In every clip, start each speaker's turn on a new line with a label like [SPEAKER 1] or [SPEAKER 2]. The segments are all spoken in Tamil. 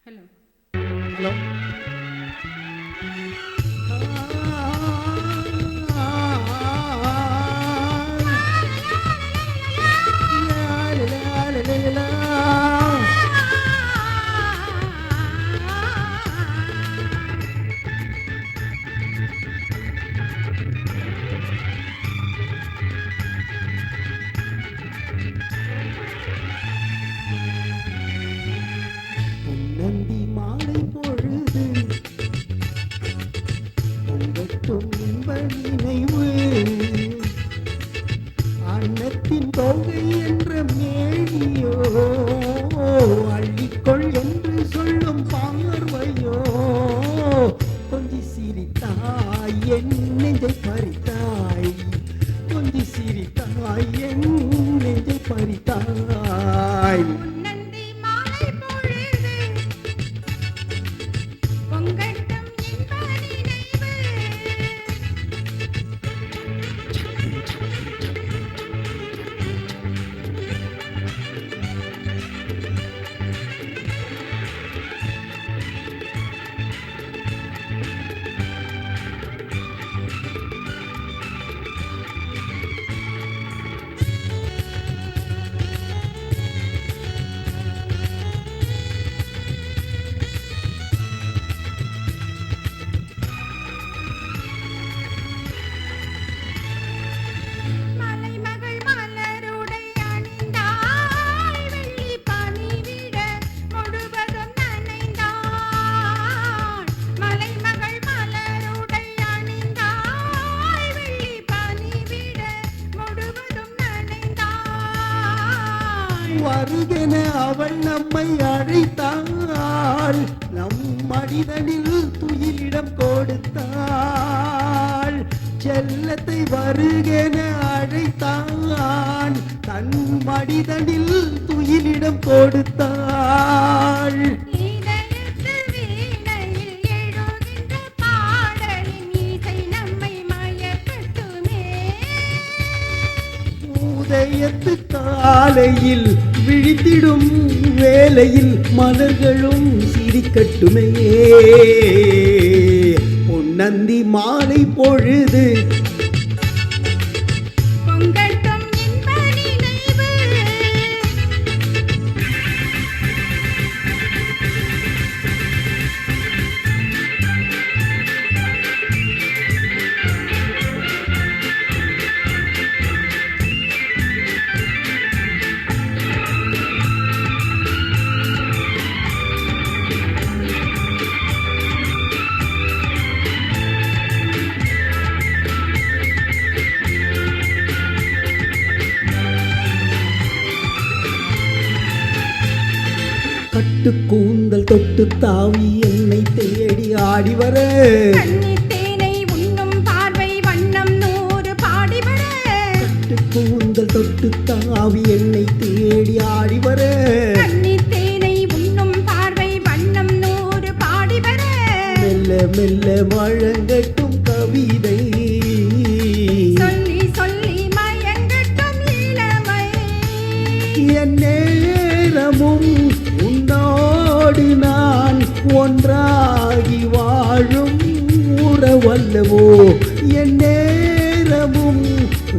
[SPEAKER 1] ஹலோ.
[SPEAKER 2] ஹலோ. பொன்னந்தி மாலை பொழுது பொங்கட்டும் இன்ப நினைவு அன்னத்தின் தொகை என்ற மேனியோ அள்ளிக்கொள் என்று சொல்லும் பார்வையோ கொஞ்சி சிரித்தாய் என் நெஞ்சை பறித்தாய் கொஞ்சி சிரித்தாய் என் நெஞ்சை பறித்தாய்
[SPEAKER 1] பொன்னந்தி மாலை பொழுது பொங்கட்டும் இன்ப நினைவு. மலைமகள் மலருடை அணிந்தாள் வெள்ளி பனிவிட முழுவதும் நனைந்தாள். மலைமகள் மலருடை அணிந்தாள் வெள்ளி பனிவிட முழுவதும் நனைந்தாள்.
[SPEAKER 2] வருகென அவள் நம்மை அழைத்தாள் நம் மனிதனில் துயிலிடம் கொடுத்தாள் செல்லத்தை வருகென அழைத்தான் தன் மனிதனில் துயிலிடம் கொடுத்தாள்
[SPEAKER 1] இதயத்து வீணையில் எழுகின்ற பாடலின் இசை நம்மை மயக்கட்டுமே.
[SPEAKER 2] உதயத்து காலையில் விழித்திடும் வேளையில் மலர்களும் சிரிக்கட்டுமே பொன்னந்தி மாலை பொழுது
[SPEAKER 1] பொங்கட்டும் இன்ப நினைவு.
[SPEAKER 2] கட்டு கூந்தல் தொட்டு தாவி என்னை தேடி ஆடி வர
[SPEAKER 1] கன்னித் தேனை உண்ணும் பார்வை வண்ணம் 100 பாடி வர.
[SPEAKER 2] கட்டு கூந்தல் தொட்டு தாவி என்னை தேடி ஆடி வர
[SPEAKER 1] கன்னித் தேனை உண்ணும் பார்வை வண்ணம் 100 பாடி வர.
[SPEAKER 2] மெல்ல மெல்ல வழங்கட்டும் கவிதை
[SPEAKER 1] சொல்லி சொல்லி மயங்கட்டும் இளமை.
[SPEAKER 2] என் நேரமும் உன்னோடு நான் ஒன்றாகி வாழும் உறவல்லவோ என் நேரமும்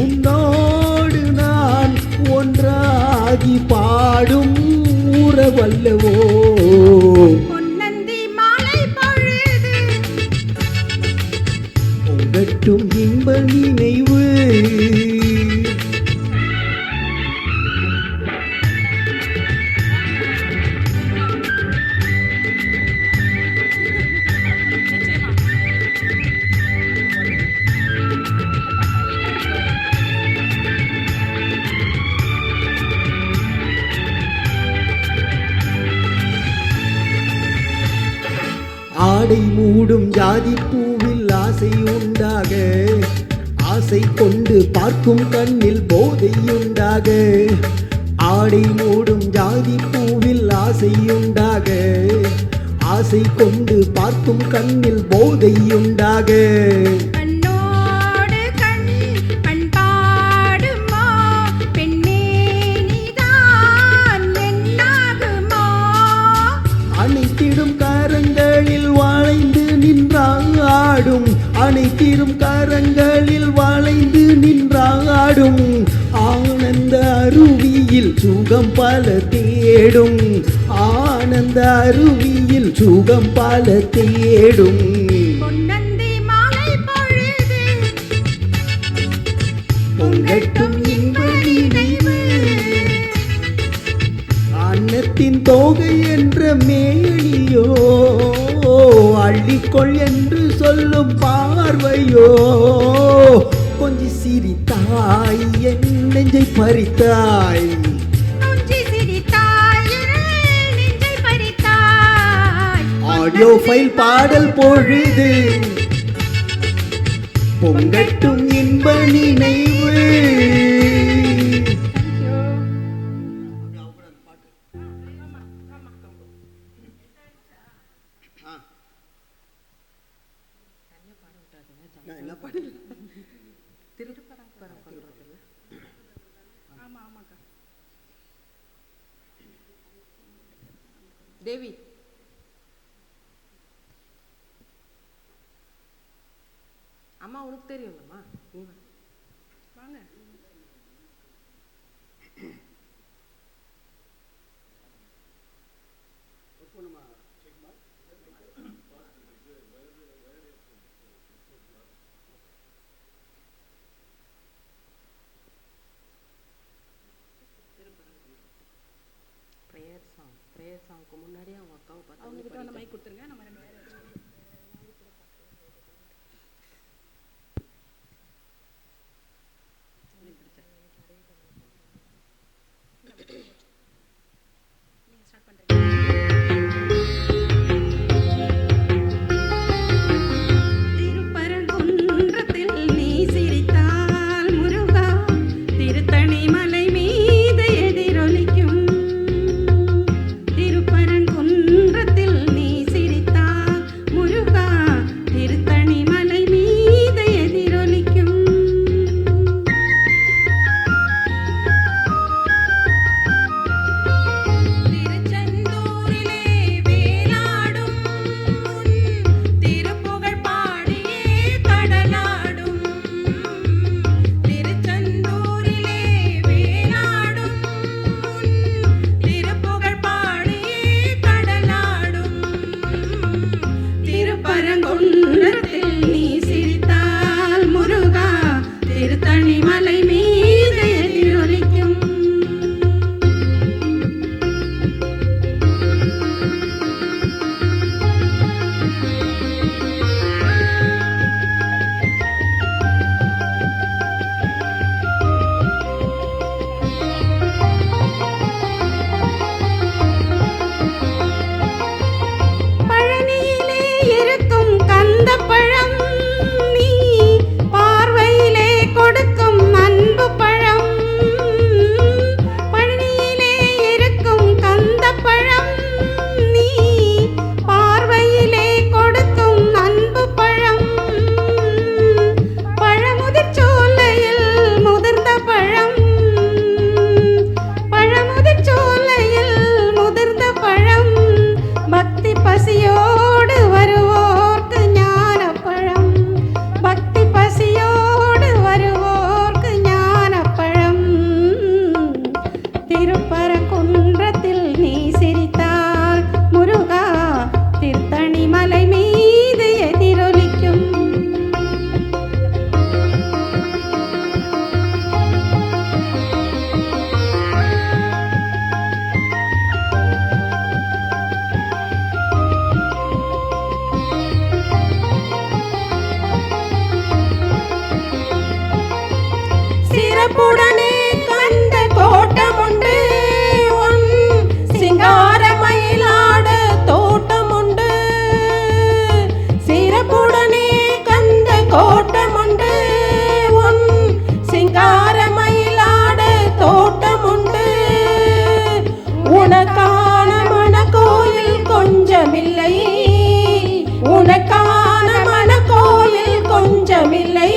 [SPEAKER 2] உன்னோடு நான் ஒன்றாகி பாடும் உறவல்லவோ
[SPEAKER 1] பொன்னந்தி மாலை பொழுது
[SPEAKER 2] பொங்கட்டும் இன்ப நினைவு ஆடை மூடும் ஜாதி பூவில் ஆசை உண்டாக ஆசை கொண்டு பார்க்கும் கண்ணில் போதை உண்டாக ஆடை மூடும் ஜாதி பூவில் ஆசை உண்டாக ஆசை கொண்டு பார்க்கும் கண்ணில் போதை உண்டாக
[SPEAKER 1] கண்ணோடு கண் பண்பாடுமோ பெண்ணே நீதான் என்னாகுமோ.
[SPEAKER 2] ஆடும் அனைத்திரும் கரங்களில் வளைந்து நின்றாடும் ஆனந்த அருவியில் சுகம் பல தேடும் ஆனந்த அருவியில் சுகம் பல தேடும்
[SPEAKER 1] பொன்னந்தி மாலை பொழுது
[SPEAKER 2] பொங்கட்டும் இன்ப நினைவு அன்னத்தின் தோகை என்ற மேனியோ அள்ளிக்கொள் என்று சொல்லும் பார்வையோ கொஞ்சி சிரித்தாய் என் நெஞ்சை பறித்தாய்
[SPEAKER 1] கொஞ்சி சிரித்தாய் நெஞ்சை பறித்தாய்
[SPEAKER 2] ஆடியோ ஃபைல் பாடல் பொழுது பொங்கட்டும் இன்ப நினைவு. என்ன பாடல்?
[SPEAKER 3] தேவி அம்மா உனக்கு தெரியும்மா நீ வாங்க ப்ரேயர் சாங்க்கு முன்னாடி அவங்க அக்காவை பார்த்து அவங்க கிட்ட வந்து மைக் கொடுத்துருங்க நம்ம ரெண்டு பேரும் நீங்க ஸ்டார்ட் பண்றீங்க. திருப்பரங்குன்றத்தில் நீ சிரித்தால் முருகா திருத்தணி மலை மீது எதிரொலிக்கும் திருப்பரங்குன்றத்தில் நீ சிரித்தால் முருகா திருத்தணி மலை மீது எதிரொலிக்கும் திருச்செந்தூரிலே வேலாடும் திருப்புகழ் பாடியே கடலாடும் திருச்செந்தூரிலே வேலாடும் திருப்புகழ் பாடியே கடலாடும் திருப்பரங்குன்றத்தில் நீ சிரித்தால் முருகா திருத்தணி மலை மீது எதிரொலிக்கும் பழனியிலே இருக்கும் கந்தப்பழம் நீ பார்வையிலே கொடுக்கும் அன்பு பழம் பழனியிலே இருக்கும் கந்தப்பழம் நீ பார்வையிலே கொடுக்கும் அன்பு பழம் பழமுதிர் சோலையில் முதிர்ந்த பழம் பழமுதிர் சோலையில் முதிர்ந்த பழம் பக்தி பசியோடு வருவோர்க்கு ஞானப்பழம் பக்தி பசியோடு வருவோர்க்கு ஞானப்பழம் திருப்பரங்குன்றத்தில் நீ சிரித்தால் முருகா திருத்தணி மலை மீது எதிரொலிக்கும் சிறப்புடனே கந்த கோட்டமுண்டு உன் சிங்கார மயிலாட தோட்டமுண்டு சிறப்புடனே கந்த கோட்டமுண்டு உன் சிங்கார மயிலாட தோட்டமுண்டு உனக்கான மனக்கோயில் கொஞ்சமில்லை உனக்கான மனக்கோயில் கொஞ்சமில்லை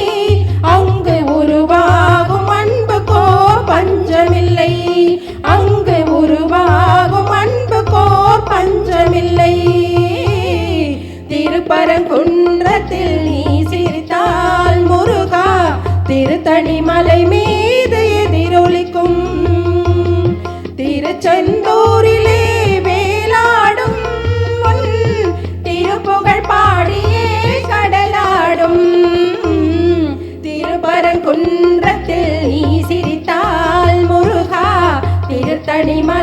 [SPEAKER 3] அங்கு உருவாகும் அன்புக்கோ பஞ்சமில்லை அங்கு உருவாகும் அன்புக்கோ பஞ்சமில்லை திருப்பர
[SPEAKER 1] திருப்பரங்குன்றத்தில் நீ சிரித்தால் முருகா திருத்தணி மலை மீது எதிரொலிக்கும் திருச்செந்தூரிலே வேலாடும் உன் திருப்புகழ் பாடியே கடலாடும் திருப்பரங்குன்றத்தில் நீ சிரித்தால் முருகா திருத்தணி மலை